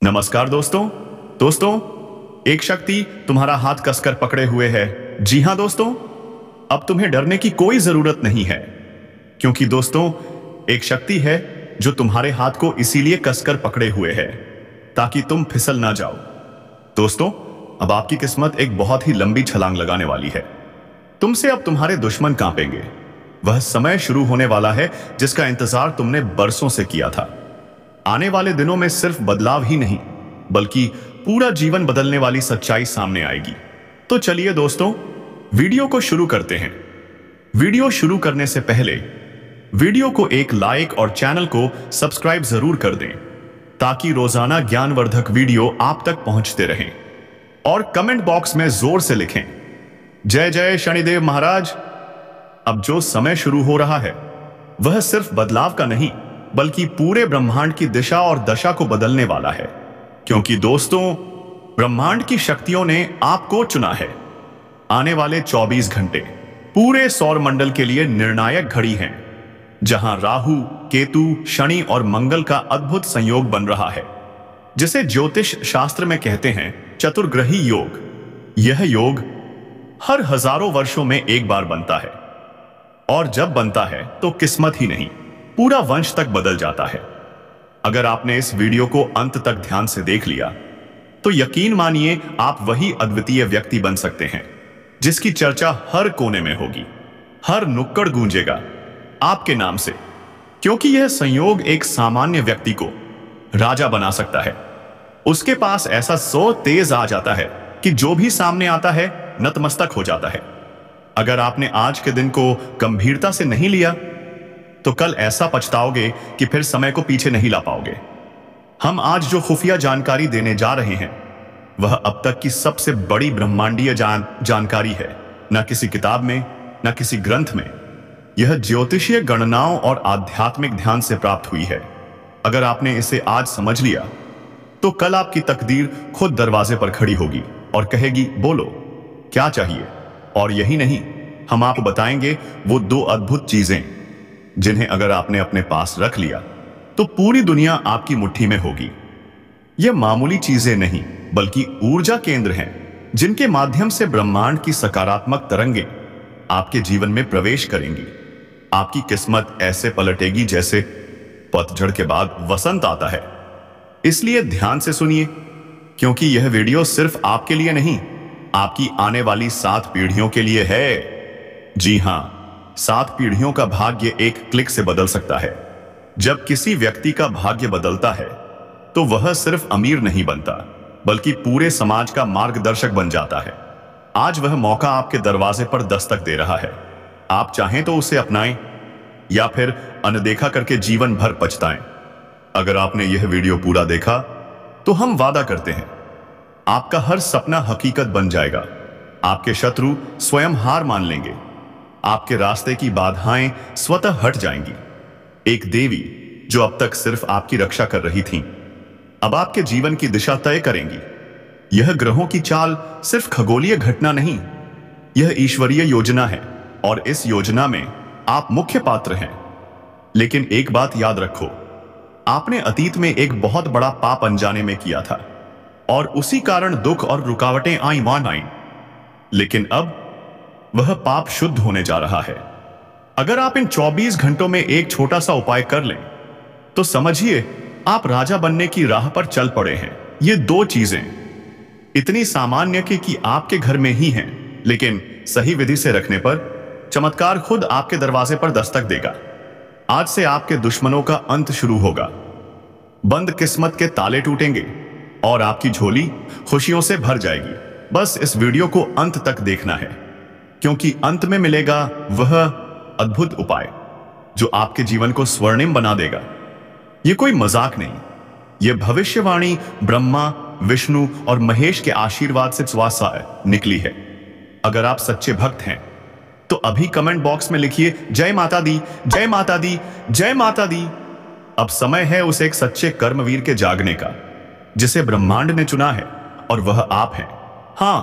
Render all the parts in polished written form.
नमस्कार दोस्तों। दोस्तों, एक शक्ति तुम्हारा हाथ कसकर पकड़े हुए है। जी हां दोस्तों, अब तुम्हें डरने की कोई जरूरत नहीं है, क्योंकि दोस्तों एक शक्ति है जो तुम्हारे हाथ को इसीलिए कसकर पकड़े हुए है ताकि तुम फिसल ना जाओ। दोस्तों, अब आपकी किस्मत एक बहुत ही लंबी छलांग लगाने वाली है। तुमसे अब तुम्हारे दुश्मन कांपेंगे। वह समय शुरू होने वाला है जिसका इंतजार तुमने बरसों से किया था। आने वाले दिनों में सिर्फ बदलाव ही नहीं, बल्कि पूरा जीवन बदलने वाली सच्चाई सामने आएगी। तो चलिए दोस्तों, वीडियो को शुरू करते हैं। वीडियो शुरू करने से पहले वीडियो को एक लाइक और चैनल को सब्सक्राइब जरूर कर दें, ताकि रोजाना ज्ञानवर्धक वीडियो आप तक पहुंचते रहें। और कमेंट बॉक्स में जोर से लिखें, जय जय शनिदेव महाराज। अब जो समय शुरू हो रहा है वह सिर्फ बदलाव का नहीं, बल्कि पूरे ब्रह्मांड की दिशा और दशा को बदलने वाला है। क्योंकि दोस्तों, ब्रह्मांड की शक्तियों ने आपको चुना है। आने वाले 24 घंटे पूरे सौर मंडल के लिए निर्णायक घड़ी हैं, जहां राहु, केतु, शनि और मंगल का अद्भुत संयोग बन रहा है, जिसे ज्योतिष शास्त्र में कहते हैं चतुर्ग्रही योग। यह योग हर हजारों वर्षों में एक बार बनता है, और जब बनता है तो किस्मत ही नहीं, पूरा वंश तक बदल जाता है। अगर आपने इस वीडियो को अंत तक ध्यान से देख लिया तो यकीन मानिए आप वही अद्वितीय व्यक्ति बन सकते हैं जिसकी चर्चा हर कोने में होगी, हर नुक्कड़ गूंजेगा आपके नाम से। क्योंकि यह संयोग एक सामान्य व्यक्ति को राजा बना सकता है। उसके पास ऐसा सो तेज आ जाता है कि जो भी सामने आता है नतमस्तक हो जाता है। अगर आपने आज के दिन को गंभीरता से नहीं लिया तो कल ऐसा पछताओगे कि फिर समय को पीछे नहीं ला पाओगे। हम आज जो खुफिया जानकारी देने जा रहे हैं वह अब तक की सबसे बड़ी ब्रह्मांडीय जानकारी है। न किसी किताब में, न किसी ग्रंथ में। यह ज्योतिषीय गणनाओं और आध्यात्मिक ध्यान से प्राप्त हुई है। अगर आपने इसे आज समझ लिया तो कल आपकी तकदीर खुद दरवाजे पर खड़ी होगी और कहेगी, बोलो क्या चाहिए। और यही नहीं, हम आपको बताएंगे वो 2 अद्भुत चीजें जिन्हें अगर आपने अपने पास रख लिया तो पूरी दुनिया आपकी मुट्ठी में होगी। यह मामूली चीजें नहीं, बल्कि ऊर्जा केंद्र हैं जिनके माध्यम से ब्रह्मांड की सकारात्मक तरंगें आपके जीवन में प्रवेश करेंगी। आपकी किस्मत ऐसे पलटेगी जैसे पतझड़ के बाद वसंत आता है। इसलिए ध्यान से सुनिए, क्योंकि यह वीडियो सिर्फ आपके लिए नहीं, आपकी आने वाली 7 पीढ़ियों के लिए है। जी हां, 7 पीढ़ियों का भाग्य एक क्लिक से बदल सकता है। जब किसी व्यक्ति का भाग्य बदलता है तो वह सिर्फ अमीर नहीं बनता, बल्कि पूरे समाज का मार्गदर्शक बन जाता है। आज वह मौका आपके दरवाजे पर दस्तक दे रहा है। आप चाहें तो उसे अपनाएं या फिर अनदेखा करके जीवन भर पछताएं। अगर आपने यह वीडियो पूरा देखा तो हम वादा करते हैं आपका हर सपना हकीकत बन जाएगा। आपके शत्रु स्वयं हार मान लेंगे। आपके रास्ते की बाधाएं स्वतः हट जाएंगी। एक देवी जो अब तक सिर्फ आपकी रक्षा कर रही थीं, अब आपके जीवन की दिशा तय करेंगी। यह ग्रहों की चाल सिर्फ खगोलीय घटना नहीं, यह ईश्वरीय योजना है, और इस योजना में आप मुख्य पात्र हैं। लेकिन एक बात याद रखो, आपने अतीत में एक बहुत बड़ा पाप अनजाने में किया था, और उसी कारण दुख और रुकावटें आई। लेकिन अब वह पाप शुद्ध होने जा रहा है। अगर आप इन 24 घंटों में एक छोटा सा उपाय कर लें तो समझिए आप राजा बनने की राह पर चल पड़े हैं। ये 2 चीजें इतनी सामान्य कि आपके घर में ही हैं, लेकिन सही विधि से रखने पर चमत्कार खुद आपके दरवाजे पर दस्तक देगा। आज से आपके दुश्मनों का अंत शुरू होगा, बंद किस्मत के ताले टूटेंगे और आपकी झोली खुशियों से भर जाएगी। बस इस वीडियो को अंत तक देखना है, क्योंकि अंत में मिलेगा वह अद्भुत उपाय जो आपके जीवन को स्वर्णिम बना देगा। यह कोई मजाक नहीं, यह भविष्यवाणी ब्रह्मा, विष्णु और महेश के आशीर्वाद से स्वासा निकली है। अगर आप सच्चे भक्त हैं तो अभी कमेंट बॉक्स में लिखिए, जय माता दी, जय माता दी, जय माता दी। अब समय है उस एक सच्चे कर्मवीर के जागने का जिसे ब्रह्मांड ने चुना है, और वह आप हैं। हां,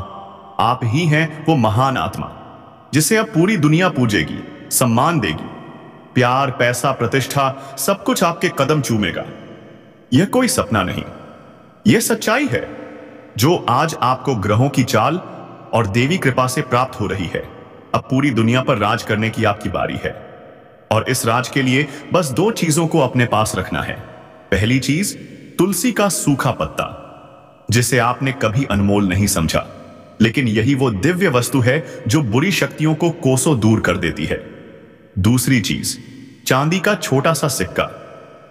आप ही हैं वो महान आत्मा जिसे अब पूरी दुनिया पूजेगी, सम्मान देगी। प्यार, पैसा, प्रतिष्ठा सब कुछ आपके कदम चूमेगा। यह कोई सपना नहीं, यह सच्चाई है जो आज आपको ग्रहों की चाल और देवी कृपा से प्राप्त हो रही है। अब पूरी दुनिया पर राज करने की आपकी बारी है, और इस राज के लिए बस 2 चीजों को अपने पास रखना है। पहली चीज, तुलसी का सूखा पत्ता, जिसे आपने कभी अनमोल नहीं समझा, लेकिन यही वो दिव्य वस्तु है जो बुरी शक्तियों को कोसों दूर कर देती है। दूसरी चीज, चांदी का छोटा सा सिक्का,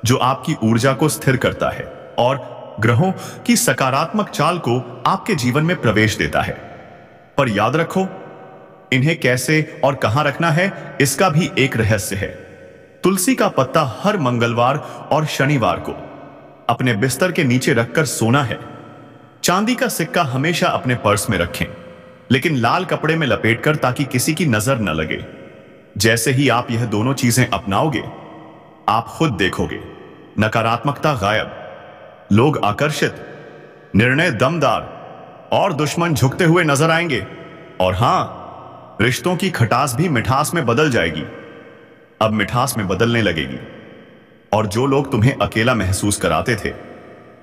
जो आपकी ऊर्जा को स्थिर करता है और ग्रहों की सकारात्मक चाल को आपके जीवन में प्रवेश देता है। पर याद रखो, इन्हें कैसे और कहां रखना है, इसका भी एक रहस्य है। तुलसी का पत्ता हर मंगलवार और शनिवार को अपने बिस्तर के नीचे रखकर सोना है। चांदी का सिक्का हमेशा अपने पर्स में रखें, लेकिन लाल कपड़े में लपेटकर, ताकि किसी की नजर न लगे। जैसे ही आप यह दोनों चीजें अपनाओगे, आप खुद देखोगे नकारात्मकता गायब, लोग आकर्षित, निर्णय दमदार और दुश्मन झुकते हुए नजर आएंगे। और हां, रिश्तों की खटास भी मिठास में बदल जाएगी, अब मिठास में बदलने लगेगी। और जो लोग तुम्हें अकेला महसूस कराते थे,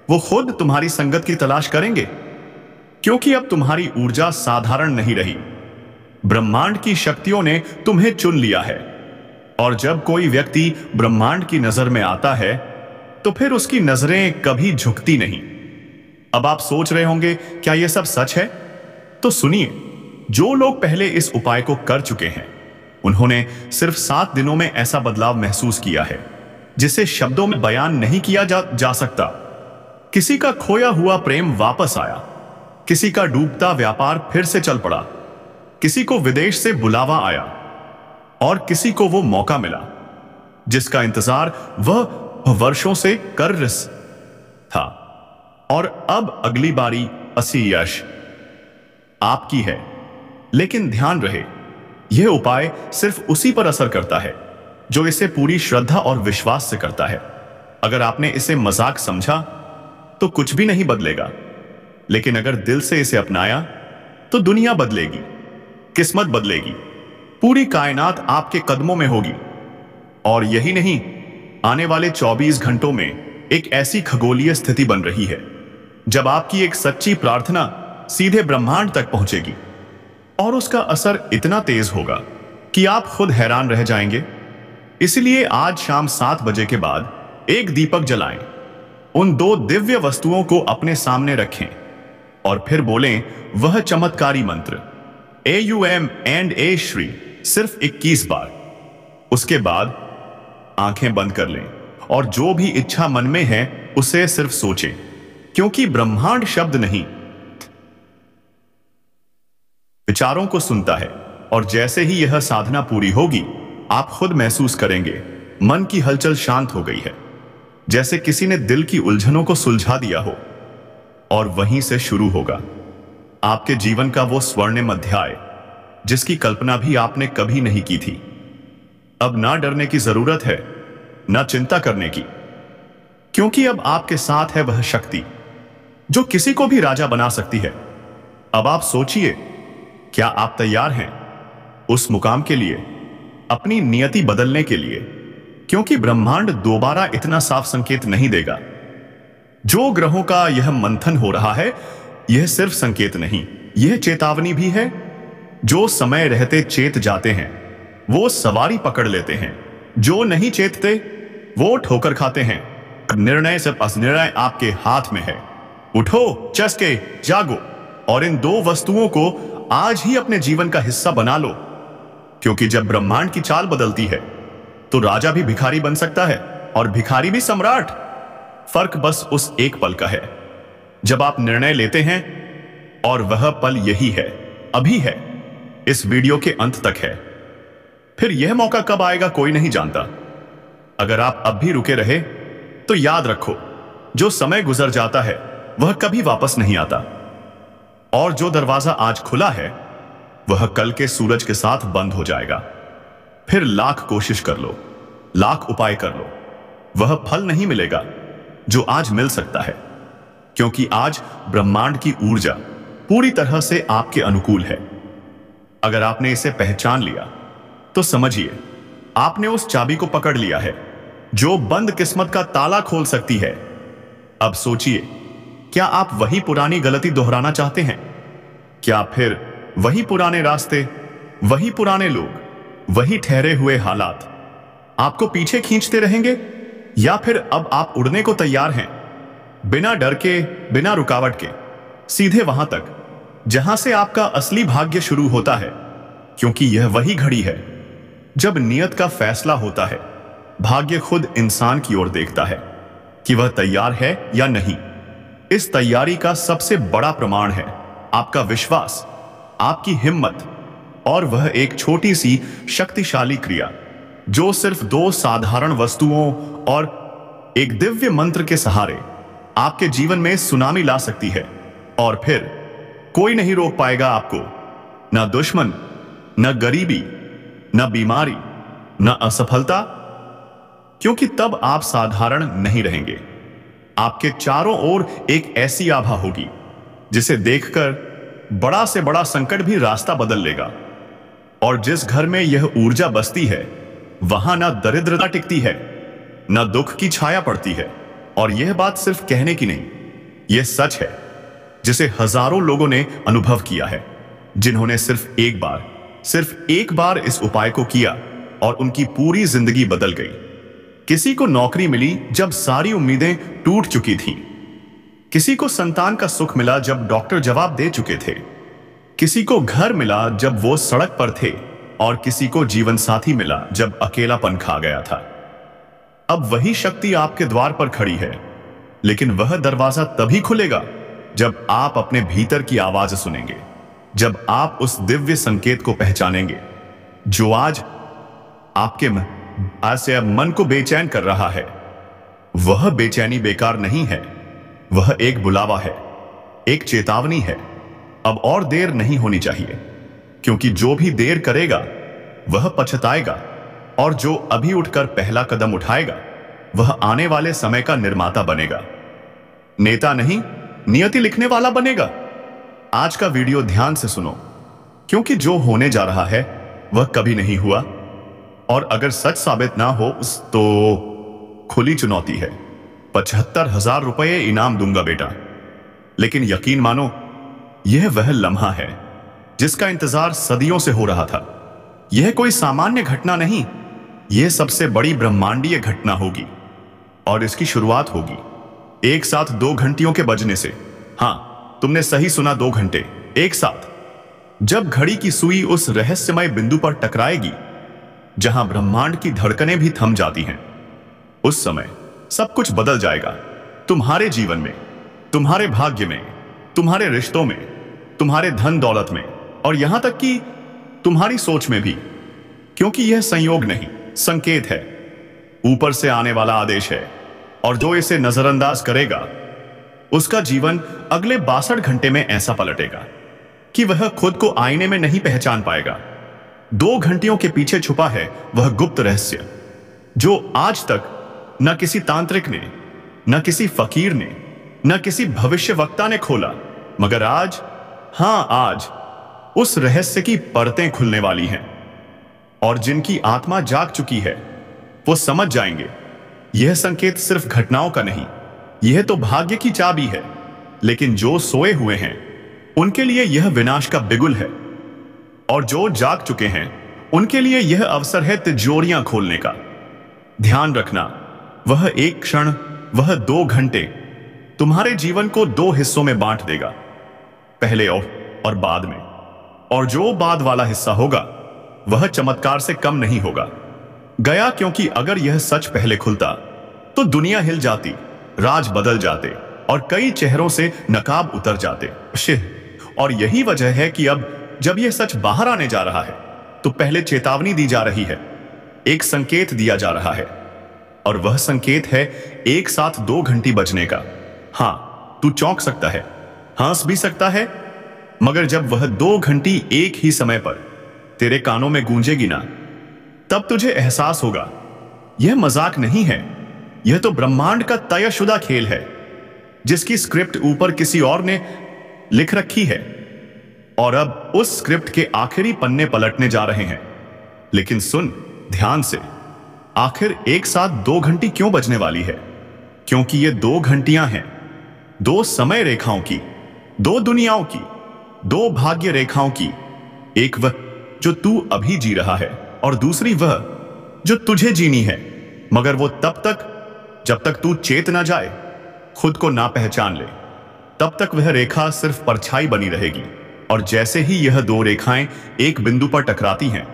वो खुद तुम्हारी संगत की तलाश करेंगे, क्योंकि अब तुम्हारी ऊर्जा साधारण नहीं रही। ब्रह्मांड की शक्तियों ने तुम्हें चुन लिया है, और जब कोई व्यक्ति ब्रह्मांड की नजर में आता है, तो फिर उसकी नजरें कभी झुकती नहीं। अब आप सोच रहे होंगे, क्या यह सब सच है? तो सुनिए, जो लोग पहले इस उपाय को कर चुके हैं, उन्होंने सिर्फ 7 दिनों में ऐसा बदलाव महसूस किया है जिसे शब्दों में बयान नहीं किया जा सकता। किसी का खोया हुआ प्रेम वापस आया, किसी का डूबता व्यापार फिर से चल पड़ा, किसी को विदेश से बुलावा आया, और किसी को वो मौका मिला जिसका इंतजार वह वर्षों से कर रहा था। और अब अगली बारी असली यश आपकी है। लेकिन ध्यान रहे, यह उपाय सिर्फ उसी पर असर करता है जो इसे पूरी श्रद्धा और विश्वास से करता है। अगर आपने इसे मजाक समझा तो कुछ भी नहीं बदलेगा, लेकिन अगर दिल से इसे अपनाया तो दुनिया बदलेगी, किस्मत बदलेगी, पूरी कायनात आपके कदमों में होगी। और यही नहीं, आने वाले 24 घंटों में एक ऐसी खगोलीय स्थिति बन रही है जब आपकी एक सच्ची प्रार्थना सीधे ब्रह्मांड तक पहुंचेगी, और उसका असर इतना तेज होगा कि आप खुद हैरान रह जाएंगे। इसलिए आज शाम 7 बजे के बाद एक दीपक जलाएं, उन 2 दिव्य वस्तुओं को अपने सामने रखें और फिर बोलें वह चमत्कारी मंत्र AUM and A श्री सिर्फ 21 बार। उसके बाद आंखें बंद कर लें और जो भी इच्छा मन में है उसे सिर्फ सोचें, क्योंकि ब्रह्मांड शब्द नहीं, विचारों को सुनता है। और जैसे ही यह साधना पूरी होगी, आप खुद महसूस करेंगे मन की हलचल शांत हो गई है, जैसे किसी ने दिल की उलझनों को सुलझा दिया हो। और वहीं से शुरू होगा आपके जीवन का वो स्वर्णिम अध्याय जिसकी कल्पना भी आपने कभी नहीं की थी। अब ना डरने की जरूरत है, ना चिंता करने की, क्योंकि अब आपके साथ है वह शक्ति जो किसी को भी राजा बना सकती है। अब आप सोचिए, क्या आप तैयार हैं उस मुकाम के लिए, अपनी नियति बदलने के लिए? क्योंकि ब्रह्मांड दोबारा इतना साफ संकेत नहीं देगा। जो ग्रहों का यह मंथन हो रहा है, यह सिर्फ संकेत नहीं, यह चेतावनी भी है। जो समय रहते चेत जाते हैं वो सवारी पकड़ लेते हैं, जो नहीं चेतते वो ठोकर खाते हैं। निर्णय से बस निर्णय आपके हाथ में है। उठो, चस्के, जागो और इन 2 वस्तुओं को आज ही अपने जीवन का हिस्सा बना लो, क्योंकि जब ब्रह्मांड की चाल बदलती है तो राजा भी भिखारी बन सकता है और भिखारी भी सम्राट। फर्क बस उस एक पल का है जब आप निर्णय लेते हैं, और वह पल यही है, अभी है, इस वीडियो के अंत तक है। फिर यह मौका कब आएगा कोई नहीं जानता। अगर आप अब भी रुके रहे तो याद रखो, जो समय गुजर जाता है वह कभी वापस नहीं आता, और जो दरवाजा आज खुला है वह कल के सूरज के साथ बंद हो जाएगा। फिर लाख कोशिश कर लो, लाख उपाय कर लो, वह फल नहीं मिलेगा जो आज मिल सकता है, क्योंकि आज ब्रह्मांड की ऊर्जा पूरी तरह से आपके अनुकूल है। अगर आपने इसे पहचान लिया तो समझिए आपने उस चाबी को पकड़ लिया है जो बंद किस्मत का ताला खोल सकती है। अब सोचिए, क्या आप वही पुरानी गलती दोहराना चाहते हैं? क्या फिर वही पुराने रास्ते, वही पुराने लोग, वही ठहरे हुए हालात आपको पीछे खींचते रहेंगे? या फिर अब आप उड़ने को तैयार हैं, बिना डर के, बिना रुकावट के, सीधे वहां तक जहां से आपका असली भाग्य शुरू होता है? क्योंकि यह वही घड़ी है जब नियत का फैसला होता है। भाग्य खुद इंसान की ओर देखता है कि वह तैयार है या नहीं। इस तैयारी का सबसे बड़ा प्रमाण है आपका विश्वास, आपकी हिम्मत, और वह एक छोटी सी शक्तिशाली क्रिया जो सिर्फ 2 साधारण वस्तुओं और एक दिव्य मंत्र के सहारे आपके जीवन में सुनामी ला सकती है। और फिर कोई नहीं रोक पाएगा आपको, न दुश्मन, न गरीबी, न बीमारी, न असफलता, क्योंकि तब आप साधारण नहीं रहेंगे। आपके चारों ओर एक ऐसी आभा होगी जिसे देखकर बड़ा से बड़ा संकट भी रास्ता बदल लेगा। और जिस घर में यह ऊर्जा बसती है वहां ना दरिद्रता टिकती है, न दुख की छाया पड़ती है। और यह बात सिर्फ कहने की नहीं, यह सच है जिसे हजारों लोगों ने अनुभव किया है, जिन्होंने सिर्फ एक बार इस उपाय को किया और उनकी पूरी जिंदगी बदल गई। किसी को नौकरी मिली जब सारी उम्मीदें टूट चुकी थीं। किसी को संतान का सुख मिला जब डॉक्टर जवाब दे चुके थे। किसी को घर मिला जब वो सड़क पर थे, और किसी को जीवन साथी मिला जब अकेलापन खा गया था। अब वही शक्ति आपके द्वार पर खड़ी है, लेकिन वह दरवाजा तभी खुलेगा जब आप अपने भीतर की आवाज सुनेंगे, जब आप उस दिव्य संकेत को पहचानेंगे जो आज आपके मन को बेचैन कर रहा है। वह बेचैनी बेकार नहीं है, वह एक बुलावा है, एक चेतावनी है। अब और देर नहीं होनी चाहिए, क्योंकि जो भी देर करेगा वह पछताएगा, और जो अभी उठकर पहला कदम उठाएगा वह आने वाले समय का निर्माता बनेगा, नेता नहीं, नियति लिखने वाला बनेगा। आज का वीडियो ध्यान से सुनो, क्योंकि जो होने जा रहा है वह कभी नहीं हुआ, और अगर सच साबित ना हो तो खुली चुनौती है। 75,000 रुपये इनाम दूंगा बेटा। लेकिन यकीन मानो, यह वह लम्हा है जिसका इंतजार सदियों से हो रहा था। यह कोई सामान्य घटना नहीं, यह सबसे बड़ी ब्रह्मांडीय घटना होगी, और इसकी शुरुआत होगी एक साथ 2 घंटियों के बजने से। हां, तुमने सही सुना, 2 घंटे एक साथ। जब घड़ी की सुई उस रहस्यमय बिंदु पर टकराएगी जहां ब्रह्मांड की धड़कनें भी थम जाती हैं, उस समय सब कुछ बदल जाएगा। तुम्हारे जीवन में, तुम्हारे भाग्य में, तुम्हारे रिश्तों में, तुम्हारे धन दौलत में, और यहां तक कि तुम्हारी सोच में भी। क्योंकि यह संयोग नहीं, संकेत है, ऊपर से आने वाला आदेश है। और जो इसे नजरअंदाज करेगा उसका जीवन अगले 62 घंटे में ऐसा पलटेगा कि वह खुद को आईने में नहीं पहचान पाएगा। 2 घंटियों के पीछे छुपा है वह गुप्त रहस्य जो आज तक न किसी तांत्रिक ने, न किसी फकीर ने, न किसी भविष्यवक्ता ने खोला, मगर आज, हां आज, उस रहस्य की परतें खुलने वाली हैं। और जिनकी आत्मा जाग चुकी है वो समझ जाएंगे यह संकेत सिर्फ घटनाओं का नहीं, यह तो भाग्य की चाबी है। लेकिन जो सोए हुए हैं उनके लिए यह विनाश का बिगुल है, और जो जाग चुके हैं उनके लिए यह अवसर है तिजोरियां खोलने का। ध्यान रखना, वह एक क्षण, वह 2 घंटे तुम्हारे जीवन को 2 हिस्सों में बांट देगा, पहले और बाद में। और जो बाद वाला हिस्सा होगा वह चमत्कार से कम नहीं होगा गया, क्योंकि अगर यह सच पहले खुलता तो दुनिया हिल जाती, राज बदल जाते, और कई चेहरों से नकाब उतर जाते। और यही वजह है कि अब जब यह सच बाहर आने जा रहा है तो पहले चेतावनी दी जा रही है, एक संकेत दिया जा रहा है, और वह संकेत है एक साथ 2 घंटी बजने का। हां, तू चौंक सकता है, हंस भी सकता है, मगर जब वह 2 घंटी एक ही समय पर तेरे कानों में गूंजेगी ना, तब तुझे एहसास होगा यह मजाक नहीं है, यह तो ब्रह्मांड का तयशुदा खेल है, जिसकी स्क्रिप्ट ऊपर किसी और ने लिख रखी है, और अब उस स्क्रिप्ट के आखिरी पन्ने पलटने जा रहे हैं। लेकिन सुन ध्यान से, आखिर एक साथ 2 घंटी क्यों बजने वाली है? क्योंकि ये 2 घंटियां हैं दो समय रेखाओं की, दो दुनियाओं की, दो भाग्य रेखाओं की। एक वह जो तू अभी जी रहा है और दूसरी वह जो तुझे जीनी है, मगर वो तब तक जब तक तू चेत ना जाए, खुद को ना पहचान ले, तब तक वह रेखा सिर्फ परछाई बनी रहेगी। और जैसे ही यह दो रेखाएं एक बिंदु पर टकराती हैं,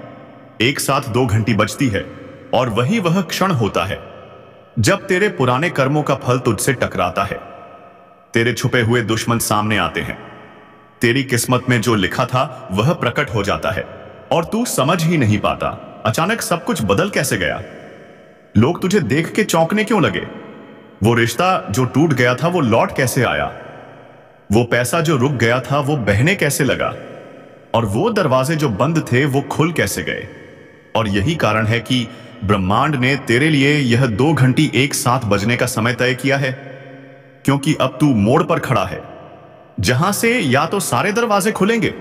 एक साथ 2 घंटी बजती है, और वही वह क्षण होता है जब तेरे पुराने कर्मों का फल तुझसे टकराता है। तेरे छुपे हुए दुश्मन सामने आते हैं, तेरी किस्मत में जो लिखा था वह प्रकट हो जाता है, और तू समझ ही नहीं पाता अचानक सब कुछ बदल कैसे गया। लोग तुझे देख के चौंकने क्यों लगे? वो रिश्ता जो टूट गया था वो लौट कैसे आया? वो पैसा जो रुक गया था वो बहने कैसे लगा? और वो दरवाजे जो बंद थे वो खुल कैसे गए? और यही कारण है कि ब्रह्मांड ने तेरे लिए यह 2 घंटी एक साथ बजने का समय तय किया है, क्योंकि अब तू मोड़ पर खड़ा है, जहां से या तो सारे दरवाजे खुलेंगे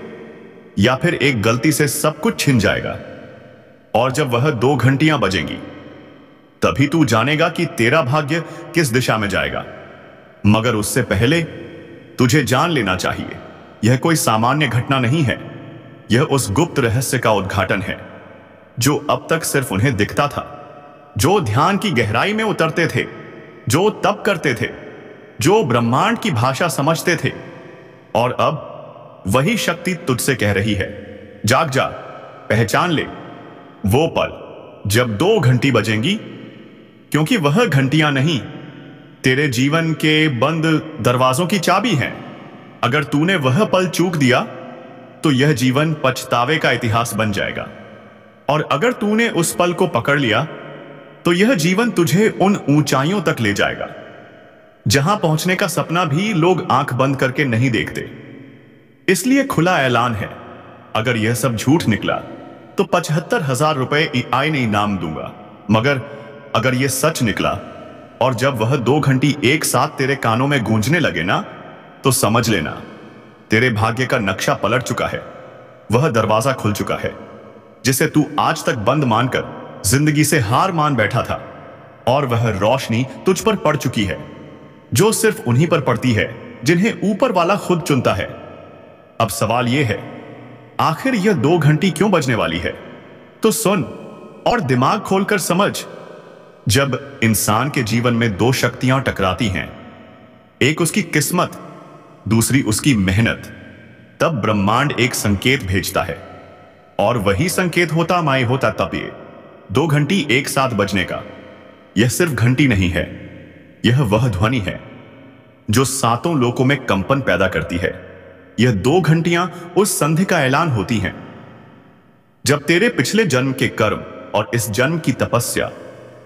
या फिर एक गलती से सब कुछ छिन जाएगा। और जब वह 2 घंटियां बजेंगी, तभी तू जानेगा कि तेरा भाग्य किस दिशा में जाएगा। मगर उससे पहले तुझे जान लेना चाहिए, यह कोई सामान्य घटना नहीं है। यह उस गुप्त रहस्य का उद्घाटन है जो अब तक सिर्फ उन्हें दिखता था, जो ध्यान की गहराई में उतरते थे, जो तप करते थे, जो ब्रह्मांड की भाषा समझते थे। और अब वही शक्ति तुझसे कह रही है, जाग जा, पहचान ले वो पल जब 2 घंटी बजेंगी, क्योंकि वह घंटियां नहीं, तेरे जीवन के बंद दरवाजों की चाबी हैं। अगर तूने वह पल चूक दिया तो यह जीवन पछतावे का इतिहास बन जाएगा, और अगर तूने उस पल को पकड़ लिया तो यह जीवन तुझे उन ऊंचाइयों तक ले जाएगा जहां पहुंचने का सपना भी लोग आंख बंद करके नहीं देखते। इसलिए खुला ऐलान है, अगर यह सब झूठ निकला तो 75,000 रुपए आईने इनाम दूंगा। मगर अगर यह सच निकला और जब वह 2 घंटी एक साथ तेरे कानों में गूंजने लगे ना, तो समझ लेना तेरे भाग्य का नक्शा पलट चुका है। वह दरवाजा खुल चुका है जिसे तू आज तक बंद मानकर जिंदगी से हार मान बैठा था, और वह रोशनी तुझ पर पड़ चुकी है जो सिर्फ उन्हीं पर पड़ती है जिन्हें ऊपर वाला खुद चुनता है। अब सवाल यह है, आखिर यह 2 घंटी क्यों बजने वाली है? तो सुन और दिमाग खोलकर समझ। जब इंसान के जीवन में 2 शक्तियां टकराती हैं, एक उसकी किस्मत, दूसरी उसकी मेहनत, तब ब्रह्मांड एक संकेत भेजता है, और वही संकेत होता तब ये 2 घंटी एक साथ बजने का। यह सिर्फ घंटी नहीं है, यह वह ध्वनि है जो 7 लोकों में कंपन पैदा करती है। यह 2 घंटियां उस संधि का ऐलान होती हैं जब तेरे पिछले जन्म के कर्म और इस जन्म की तपस्या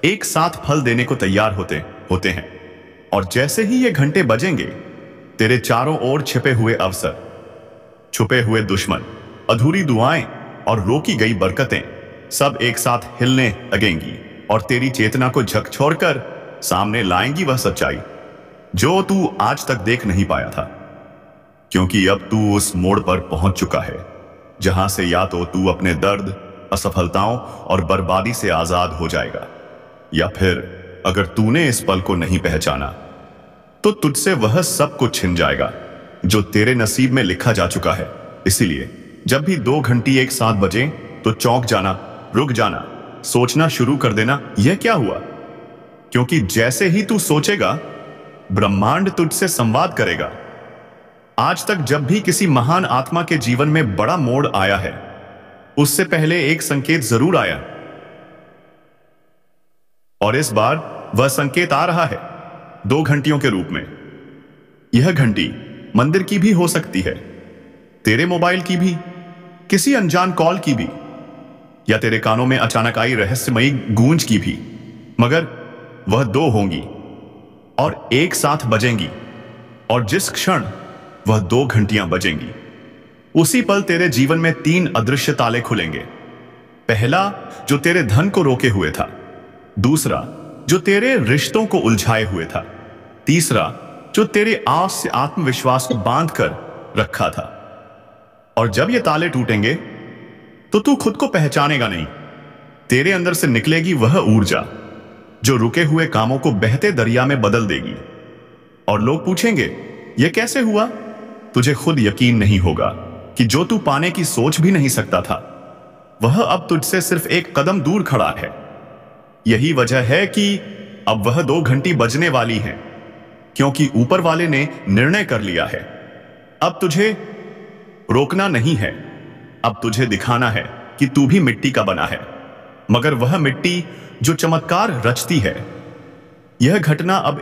एक साथ फल देने को तैयार होते हैं। और जैसे ही ये घंटे बजेंगे, तेरे चारों ओर छिपे हुए अवसर, छुपे हुए दुश्मन, अधूरी दुआएं और रोकी गई बरकतें सब एक साथ हिलने लगेंगी, और तेरी चेतना को झकझोरकर सामने लाएंगी वह सच्चाई जो तू आज तक देख नहीं पाया था। क्योंकि अब तू उस मोड़ पर पहुंच चुका है जहां से या तो तू अपने दर्द, असफलताओं और बर्बादी से आजाद हो जाएगा, या फिर अगर तूने इस पल को नहीं पहचाना तो तुझसे वह सब कुछ छिन जाएगा जो तेरे नसीब में लिखा जा चुका है। इसीलिए जब भी 2 घंटी एक साथ बजें तो चौंक जाना, रुक जाना, सोचना शुरू कर देना, यह क्या हुआ? क्योंकि जैसे ही तू सोचेगा, ब्रह्मांड तुझसे संवाद करेगा। आज तक जब भी किसी महान आत्मा के जीवन में बड़ा मोड़ आया है, उससे पहले एक संकेत जरूर आया, और इस बार वह संकेत आ रहा है 2 घंटियों के रूप में। यह घंटी मंदिर की भी हो सकती है, तेरे मोबाइल की भी, किसी अनजान कॉल की भी, या तेरे कानों में अचानक आई रहस्यमयी गूंज की भी। मगर वह 2 होंगी और एक साथ बजेंगी, और जिस क्षण वह 2 घंटियां बजेंगी, उसी पल तेरे जीवन में 3 अदृश्य ताले खुलेंगे। पहला जो तेरे धन को रोके हुए था, दूसरा जो तेरे रिश्तों को उलझाए हुए था, तीसरा जो तेरे आस से आत्मविश्वास को बांध कर रखा था। और जब ये ताले टूटेंगे तो तू खुद को पहचानेगा नहीं। तेरे अंदर से निकलेगी वह ऊर्जा जो रुके हुए कामों को बहते दरिया में बदल देगी। और लोग पूछेंगे, यह कैसे हुआ? तुझे खुद यकीन नहीं होगा कि जो तू पाने की सोच भी नहीं सकता था, वह अब तुझसे सिर्फ एक कदम दूर खड़ा है। यही वजह है कि अब वह 2 घंटी बजने वाली हैं, क्योंकि ऊपर वाले ने निर्णय कर लिया है। अब तुझे रोकना नहीं है, अब तुझे दिखाना है कि तू भी मिट्टी का बना है, मगर वह मिट्टी जो चमत्कार रचती है। यह घटना अब